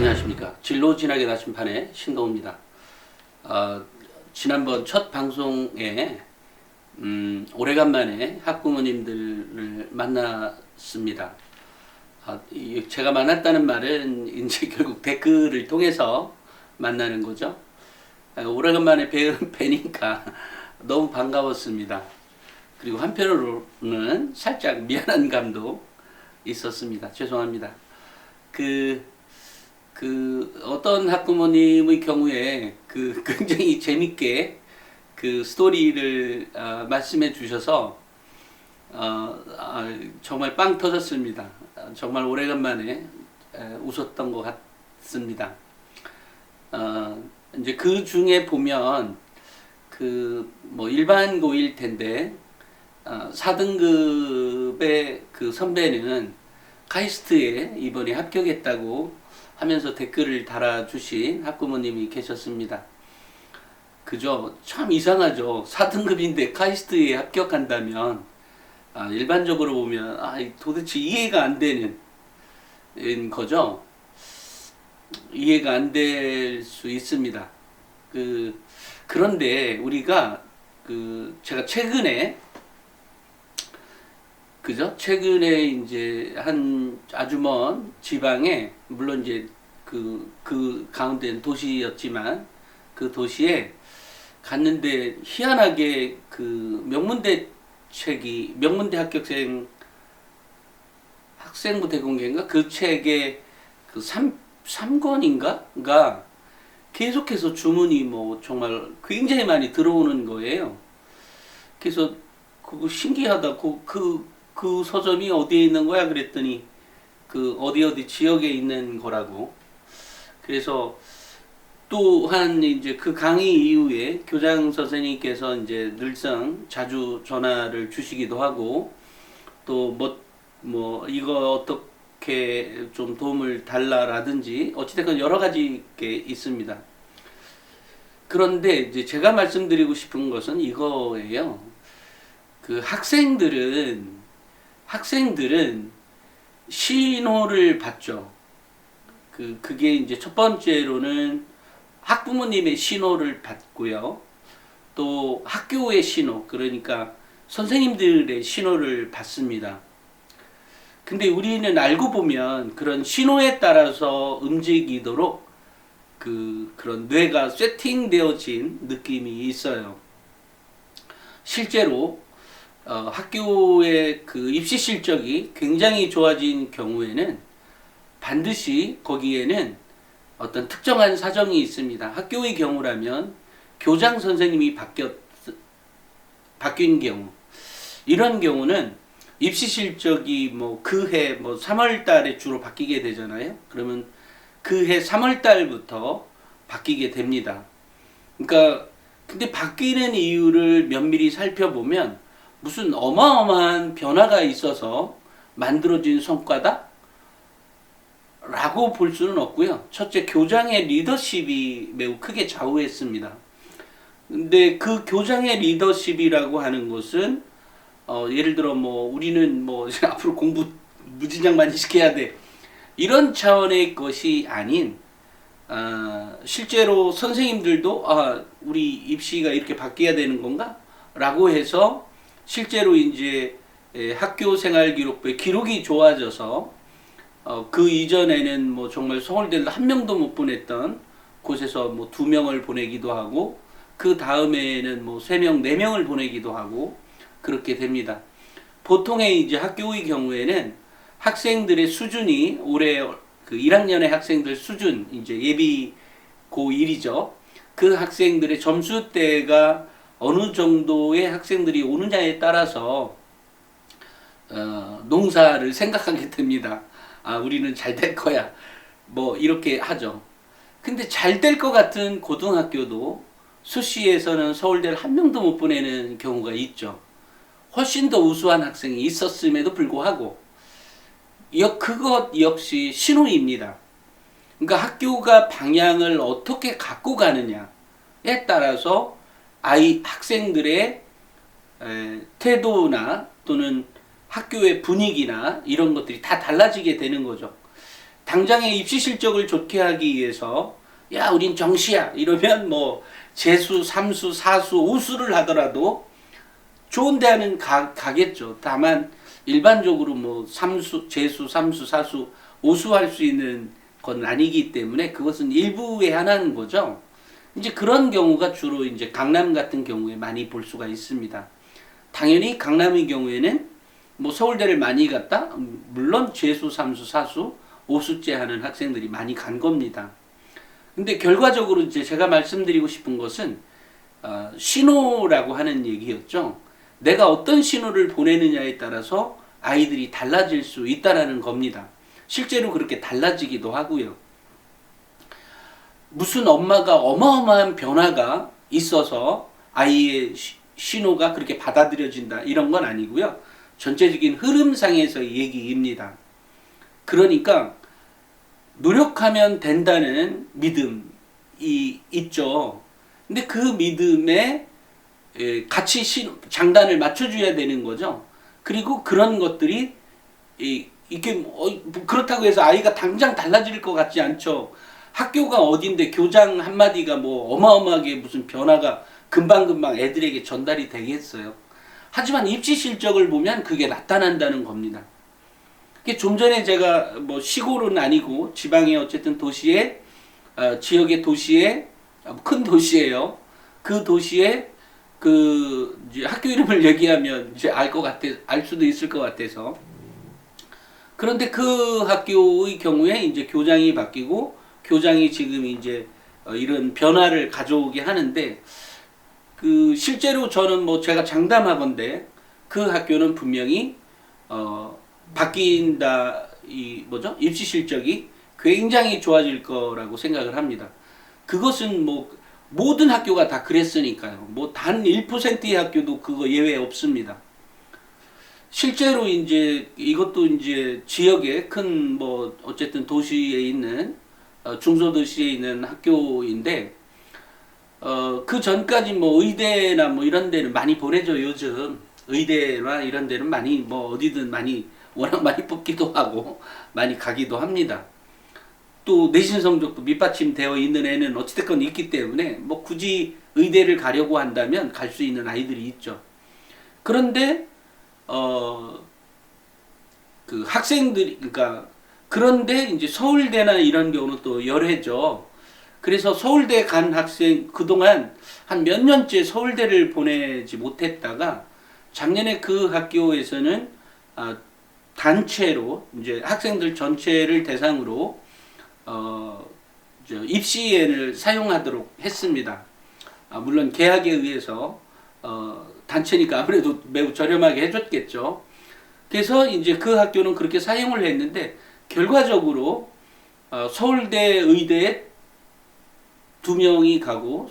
안녕하십니까. 진로 진학의 나침판의 신동우입니다. 지난번 첫 방송에 오래간만에 학부모님들을 만났습니다. 제가 만났다는 말은 이제 결국 댓글을 통해서 만나는 거죠. 오래간만에 뵈니까 너무 반가웠습니다. 그리고 한편으로는 살짝 미안한 감도 있었습니다. 죄송합니다. 어떤 학부모님의 경우에 굉장히 재밌게 스토리를 말씀해 주셔서 정말 빵 터졌습니다. 정말 오래간만에 웃었던 것 같습니다. 이제 그 중에 보면 일반 고일 텐데 4등급의 선배는 카이스트에 이번에 합격했다고 하면서 댓글을 달아주신 학부모님이 계셨습니다. 그죠? 참 이상하죠. 4등급인데 카이스트에 합격한다면 일반적으로 보면 도대체 이해가 안 되는 거죠. 이해가 안 될 수 있습니다. 그런데 우리가 제가 최근에 이제 한 아주 먼 지방에, 물론 이제 그 가운데는 도시였지만 그 도시에 갔는데 희한하게 명문대 학생부 대공개인가? 그 책의 3권인가가 계속해서 주문이 정말 굉장히 많이 들어오는 거예요. 그래서 그거 신기하다. 그 서점이 어디에 있는 거야? 그랬더니 어디 지역에 있는 거라고. 그래서 또한 이제 그 강의 이후에 교장 선생님께서 이제 늘상 자주 전화를 주시기도 하고, 또 이거 어떻게 좀 도움을 달라라든지 어찌됐건 여러 가지 게 있습니다. 그런데 이제 제가 말씀드리고 싶은 것은 이거예요. 학생들은 신호를 받죠. 그게 이제 첫 번째로는 학부모님의 신호를 받고요. 또 학교의 신호, 그러니까 선생님들의 신호를 받습니다. 근데 우리는 알고 보면 그런 신호에 따라서 움직이도록 그런 뇌가 세팅되어진 느낌이 있어요. 실제로 학교의 입시 실적이 굉장히 좋아진 경우에는 반드시 거기에는 어떤 특정한 사정이 있습니다. 학교의 경우라면 교장 선생님이 바뀐 경우, 이런 경우는 입시 실적이 그해 3월 달에 주로 바뀌게 되잖아요. 그러면 그해 3월 달부터 바뀌게 됩니다. 그러니까 근데 바뀌는 이유를 면밀히 살펴보면 무슨 어마어마한 변화가 있어서 만들어진 성과다? 라고 볼 수는 없고요. 첫째, 교장의 리더십이 매우 크게 좌우했습니다. 근데 그 교장의 리더십이라고 하는 것은 예를 들어 우리는 앞으로 공부 무진장 많이 시켜야 돼, 이런 차원의 것이 아닌 실제로 선생님들도 우리 입시가 이렇게 바뀌어야 되는 건가? 라고 해서 실제로 이제 학교 생활 기록부의 기록이 좋아져서 그 이전에는 정말 서울대를 한 명도 못 보냈던 곳에서 2명을 보내기도 하고, 그 다음에는 3명, 4명을 보내기도 하고 그렇게 됩니다. 보통의 이제 학교의 경우에는 학생들의 수준이 올해 1학년의 학생들 수준, 이제 예비 고1이죠. 그 학생들의 점수대가 어느 정도의 학생들이 오느냐에 따라서 농사를 생각하게 됩니다. 우리는 잘 될 거야, 이렇게 하죠. 근데 잘 될 것 같은 고등학교도 수시에서는 서울대를 한 명도 못 보내는 경우가 있죠. 훨씬 더 우수한 학생이 있었음에도 불구하고 그것 역시 신호입니다. 그러니까 학교가 방향을 어떻게 갖고 가느냐에 따라서 학생들의 태도나 또는 학교의 분위기나 이런 것들이 다 달라지게 되는 거죠. 당장의 입시 실적을 좋게 하기 위해서 야 우린 정시야 이러면 뭐 재수, 삼수, 사수, 오수를 하더라도 좋은 대학은 가겠죠. 다만 일반적으로 뭐 삼수, 재수, 삼수, 사수, 오수할 수 있는 건 아니기 때문에 그것은 일부에 한하는 거죠. 이제 그런 경우가 주로 이제 강남 같은 경우에 많이 볼 수가 있습니다. 당연히 강남의 경우에는 뭐 서울대를 많이 갔다? 물론 재수, 삼수, 사수, 오수째 하는 학생들이 많이 간 겁니다. 근데 결과적으로 이제 제가 말씀드리고 싶은 것은 신호라고 하는 얘기였죠. 내가 어떤 신호를 보내느냐에 따라서 아이들이 달라질 수 있다라는 겁니다. 실제로 그렇게 달라지기도 하고요. 무슨 엄마가 어마어마한 변화가 있어서 아이의 신호가 그렇게 받아들여진다 이런 건 아니고요. 전체적인 흐름상에서의 얘기입니다. 그러니까 노력하면 된다는 믿음이 있죠. 근데 그 믿음에 같이 장단을 맞춰줘야 되는 거죠. 그리고 그런 것들이 이게 그렇다고 해서 아이가 당장 달라질 것 같지 않죠. 학교가 어딘데 교장 한마디가 뭐 어마어마하게 무슨 변화가 금방금방 애들에게 전달이 되겠어요. 하지만 입시 실적을 보면 그게 나타난다는 겁니다. 좀 전에 제가 뭐 시골은 아니고 지방의 어쨌든 도시에 지역의 도시에 큰 도시예요. 그 도시에 그 이제 학교 이름을 얘기하면 이제 알 수도 있을 것 같아서. 그런데 그 학교의 경우에 이제 교장이 바뀌고 교장이 지금 이제 이런 변화를 가져오게 하는데 그 실제로 저는 뭐 제가 장담하건대 그 학교는 분명히 바뀐다 입시 실적이 굉장히 좋아질 거라고 생각을 합니다. 그것은 뭐 모든 학교가 다 그랬으니까요. 뭐 단 1%의 학교도 그거 예외 없습니다. 실제로 이제 이것도 이제 지역의 큰 뭐 어쨌든 도시에 있는 중소도시에 있는 학교인데 그 전까지 뭐 의대나 뭐 이런 데는 많이 보내죠. 요즘 의대나 이런 데는 많이 뭐 어디든 많이 워낙 많이 뽑기도 하고 많이 가기도 합니다. 또 내신 성적도 밑받침되어 있는 애는 어찌됐건 있기 때문에 뭐 굳이 의대를 가려고 한다면 갈 수 있는 아이들이 있죠. 그런데 그 학생들이 그러니까 그런데 이제 서울대나 이런 경우는 또 열애죠. 그래서 서울대 간 학생 그동안 한 몇 년째 서울대를 보내지 못했다가 작년에 그 학교에서는 단체로 이제 학생들 전체를 대상으로 입시엔을 사용하도록 했습니다. 물론 계약에 의해서 단체니까 아무래도 매우 저렴하게 해줬겠죠. 그래서 이제 그 학교는 그렇게 사용을 했는데 결과적으로 서울대 의대에 2명이 가고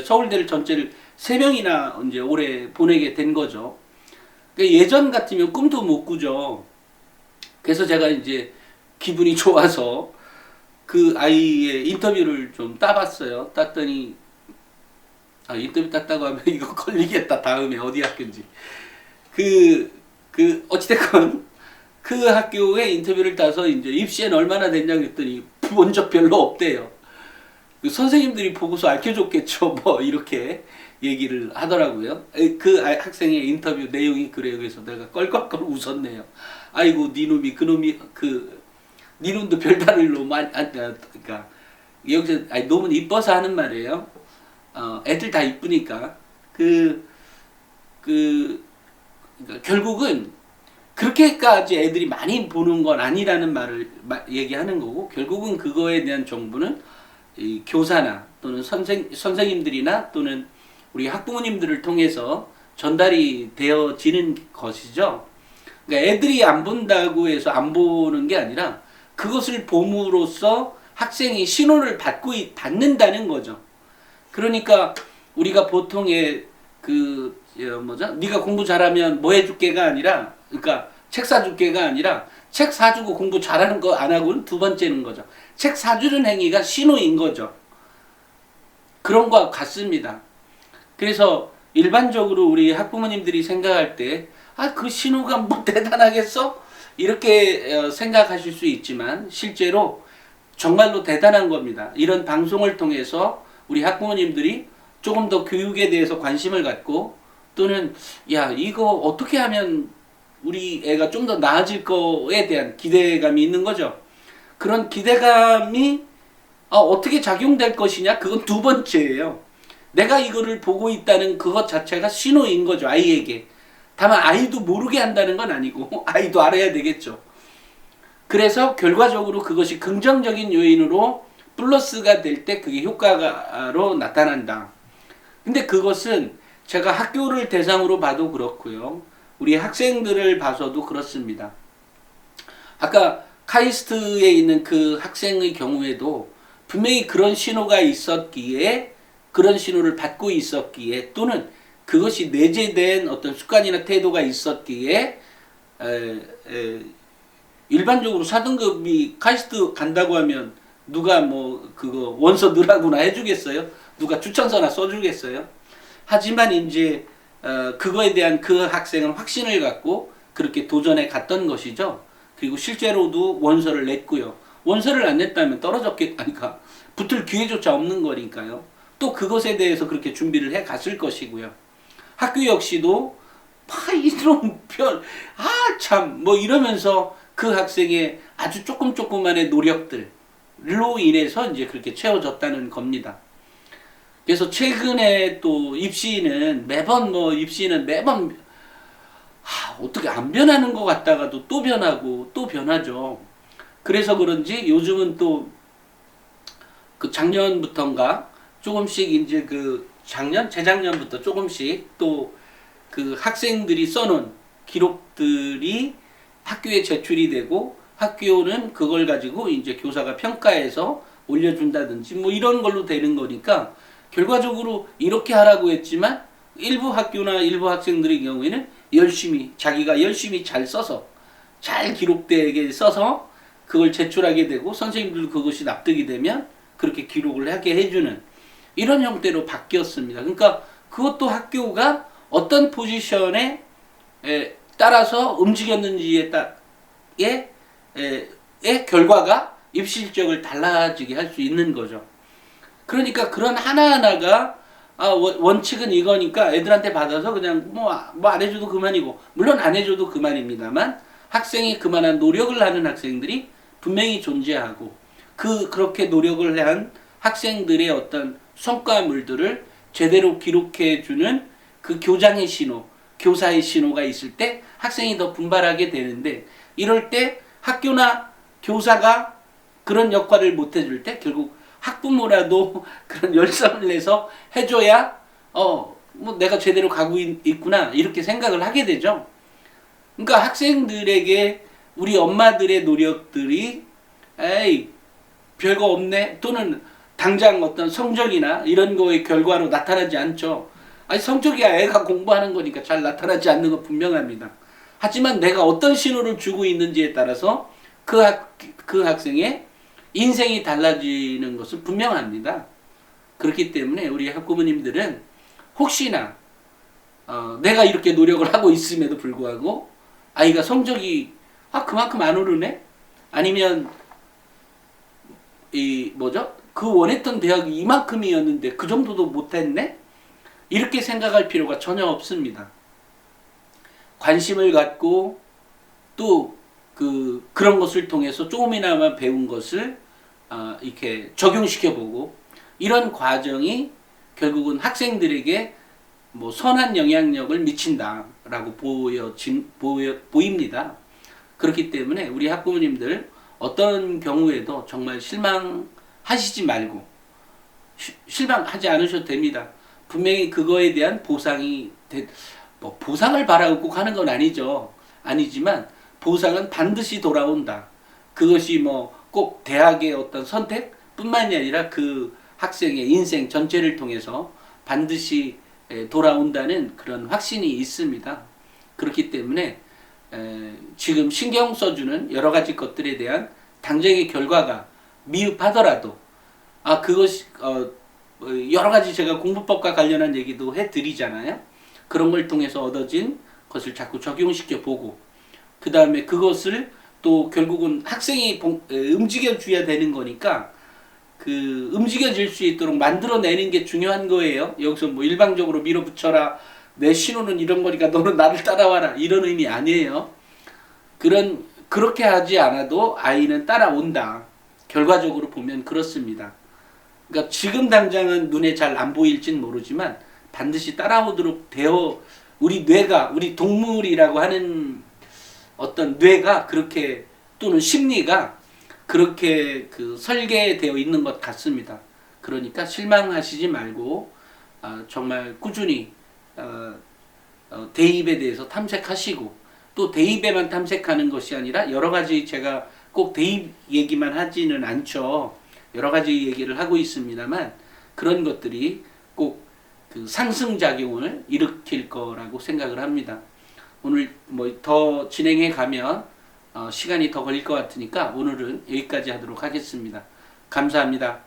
서울대를 전체를 3명이나 이제 올해 보내게 된 거죠. 그러니까 예전 같으면 꿈도 못 꾸죠. 그래서 제가 이제 기분이 좋아서 그 아이의 인터뷰를 좀 따봤어요. 땄더니 인터뷰 땄다고 하면 이거 걸리겠다. 다음에 어디 학교인지. 어찌됐건 그 학교에 인터뷰를 따서 이제 입시엔 얼마나 됐냐고 했더니 본 적 별로 없대요. 그 선생님들이 보고서 알려줬겠죠. 뭐 이렇게 얘기를 하더라고요. 그 학생의 인터뷰 내용이 그래요. 그래서 내가 껄껄껄 웃었네요. 아이고 니놈이 그놈이 니놈도 별다를 놈 그러니까 여기서 놈은 이뻐서 하는 말이에요. 애들 다 이쁘니까 그러니까 결국은 그렇게까지 애들이 많이 보는 건 아니라는 말을 얘기하는 거고 결국은 그거에 대한 정보는 이 교사나 또는 선생님들이나 또는 우리 학부모님들을 통해서 전달이 되어지는 것이죠. 그러니까 애들이 안 본다고 해서 안 보는 게 아니라 그것을 봄으로써 학생이 신호를 받는다는 거죠. 그러니까 우리가 보통의 네가 공부 잘하면 뭐 해줄게가 아니라 그러니까 책 사줄게가 아니라 책 사주고 공부 잘하는 거 안 하고는 두 번째는 거죠. 책 사주는 행위가 신호인 거죠. 그런 거와 같습니다. 그래서 일반적으로 우리 학부모님들이 생각할 때 그 신호가 뭐 대단하겠어? 이렇게 생각하실 수 있지만 실제로 정말로 대단한 겁니다. 이런 방송을 통해서 우리 학부모님들이 조금 더 교육에 대해서 관심을 갖고 또는 야 이거 어떻게 하면 우리 애가 좀 더 나아질 거에 대한 기대감이 있는 거죠. 그런 기대감이 어떻게 작용될 것이냐 그건 두 번째예요. 내가 이거를 보고 있다는 그것 자체가 신호인 거죠, 아이에게. 다만 아이도 모르게 한다는 건 아니고 아이도 알아야 되겠죠. 그래서 결과적으로 그것이 긍정적인 요인으로 플러스가 될 때 그게 효과로 나타난다. 근데 그것은 제가 학교를 대상으로 봐도 그렇고요. 우리 학생들을 봐서도 그렇습니다. 아까 카이스트에 있는 그 학생의 경우에도 분명히 그런 신호가 있었기에 그런 신호를 받고 있었기에 또는 그것이 내재된 어떤 습관이나 태도가 있었기에 일반적으로 4등급이 카이스트 간다고 하면 누가 뭐 그거 원서 넣으라고나 해주겠어요? 누가 추천서나 써주겠어요? 하지만 이제 그거에 대한 그 학생은 확신을 갖고 그렇게 도전해 갔던 것이죠. 그리고 실제로도 원서를 냈고요. 원서를 안 냈다면 아니까 붙을 기회조차 없는 거니까요. 또 그것에 대해서 그렇게 준비를 해 갔을 것이고요. 학교 역시도 이런 참 뭐 이러면서 그 학생의 아주 조그만의 노력들로 인해서 이제 그렇게 채워졌다는 겁니다. 그래서 최근에 또 입시는 매번 어떻게 안 변하는 것 같다가도 또 변하고 또 변하죠. 그래서 그런지 요즘은 또 그 작년부터인가 조금씩 이제 그 재작년부터 조금씩 또 그 학생들이 써놓은 기록들이 학교에 제출이 되고 학교는 그걸 가지고 이제 교사가 평가해서 올려준다든지 뭐 이런 걸로 되는 거니까 결과적으로 이렇게 하라고 했지만 일부 학교나 일부 학생들의 경우에는 자기가 열심히 잘 써서 잘 기록되게 써서 그걸 제출하게 되고 선생님들도 그것이 납득이 되면 그렇게 기록을 하게 해주는 이런 형태로 바뀌었습니다. 그러니까 그것도 학교가 어떤 포지션에 따라서 움직였는지에 결과가 입시 실적을 달라지게 할 수 있는 거죠. 그러니까 그런 하나하나가 원칙은 이거니까 애들한테 받아서 그냥 뭐 안 해줘도 그만이고 물론 안 해줘도 그만입니다만 학생이 그만한 노력을 하는 학생들이 분명히 존재하고 그렇게 노력을 한 학생들의 어떤 성과물들을 제대로 기록해주는 그 교장의 신호, 교사의 신호가 있을 때 학생이 더 분발하게 되는데 이럴 때 학교나 교사가 그런 역할을 못 해줄 때 결국 학부모라도 그런 열성을 내서 해줘야 뭐 내가 제대로 가고 있구나 이렇게 생각을 하게 되죠. 그러니까 학생들에게 우리 엄마들의 노력들이 별거 없네 또는 당장 어떤 성적이나 이런 거의 결과로 나타나지 않죠. 성적이야 애가 공부하는 거니까 잘 나타나지 않는 건 분명합니다. 하지만 내가 어떤 신호를 주고 있는지에 따라서 그 학생의 인생이 달라지는 것은 분명합니다. 그렇기 때문에 우리 학부모님들은 혹시나 내가 이렇게 노력을 하고 있음에도 불구하고 아이가 성적이 그만큼 안 오르네? 아니면 그 원했던 대학이 이만큼이었는데 그 정도도 못했네? 이렇게 생각할 필요가 전혀 없습니다. 관심을 갖고 또 그런 것을 통해서 조금이나마 배운 것을 이렇게 적용시켜보고 이런 과정이 결국은 학생들에게 뭐 선한 영향력을 미친다라고 보입니다. 그렇기 때문에 우리 학부모님들 어떤 경우에도 정말 실망하시지 말고 실망하지 않으셔도 됩니다. 분명히 그거에 대한 보상이 보상을 바라고 꼭 하는 건 아니지만 보상은 반드시 돌아온다. 그것이 꼭 대학의 어떤 선택뿐만이 아니라 그 학생의 인생 전체를 통해서 반드시 돌아온다는 그런 확신이 있습니다. 그렇기 때문에 지금 신경 써주는 여러 가지 것들에 대한 당장의 결과가 미흡하더라도 그것이 여러 가지 제가 공부법과 관련한 얘기도 해드리잖아요. 그런 걸 통해서 얻어진 것을 자꾸 적용시켜 보고 그 다음에 그것을 또 결국은 학생이 움직여 줘야 되는 거니까 그 움직여질 수 있도록 만들어내는 게 중요한 거예요. 여기서 뭐 일방적으로 밀어붙여라, 내 신호는 이런 거니까 너는 나를 따라와라, 이런 의미 아니에요. 그렇게 하지 않아도 아이는 따라온다. 결과적으로 보면 그렇습니다. 그러니까 지금 당장은 눈에 잘 안 보일진 모르지만 반드시 따라오도록 우리 뇌가, 우리 동물이라고 하는 어떤 뇌가 그렇게, 또는 심리가 그렇게 그 설계되어 있는 것 같습니다. 그러니까 실망하시지 말고 정말 꾸준히 대입에 대해서 탐색하시고, 또 대입에만 탐색하는 것이 아니라 여러 가지, 제가 꼭 대입 얘기만 하지는 않죠. 여러 가지 얘기를 하고 있습니다만 그런 것들이 꼭 그 상승작용을 일으킬 거라고 생각을 합니다. 오늘 뭐 더 진행해 가면 시간이 더 걸릴 것 같으니까 오늘은 여기까지 하도록 하겠습니다. 감사합니다.